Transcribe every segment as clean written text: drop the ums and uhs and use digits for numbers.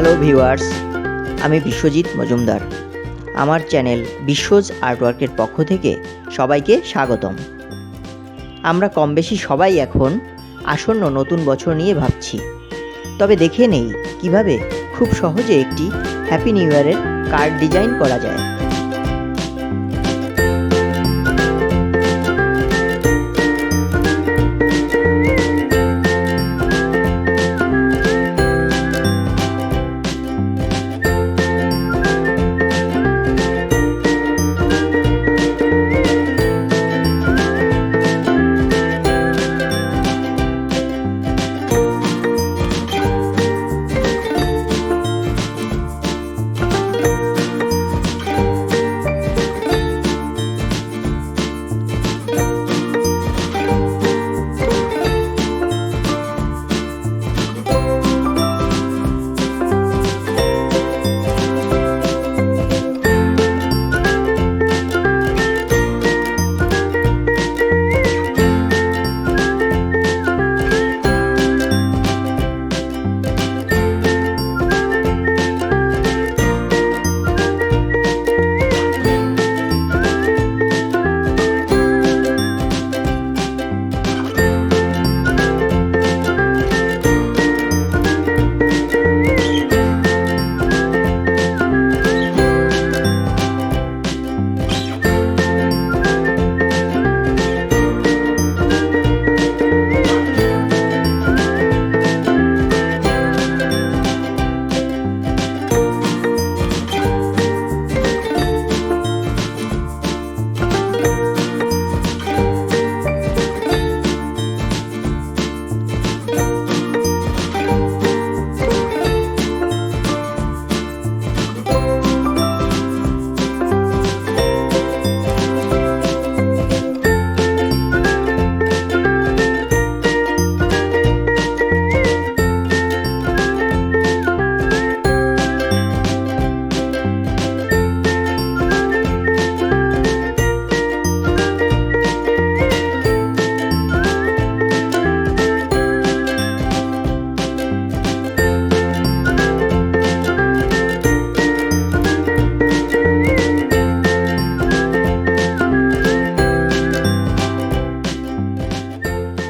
Hello viewers, আমি বিশ্বজিৎ মজুমদার। আমার channel বিশ্বজ আর্টওয়ার্কের পক্ষ থেকে সবাইকে স্বাগতম। আমরা কমবেশি সবাই এখন আসন্ন নতুন বছর নিয়ে ভাবছি। তবে দেখে নেই কিভাবে খুব সহজে একটি হ্যাপি নিউ ইয়ারের কার্ড ডিজাইন করা যায়।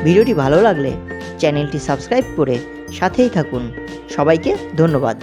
ভিডিওটি ভালো লাগলে চ্যানেলটি সাবস্ক্রাইব করে সাথেই থাকুন। সবাইকে ধন্যবাদ।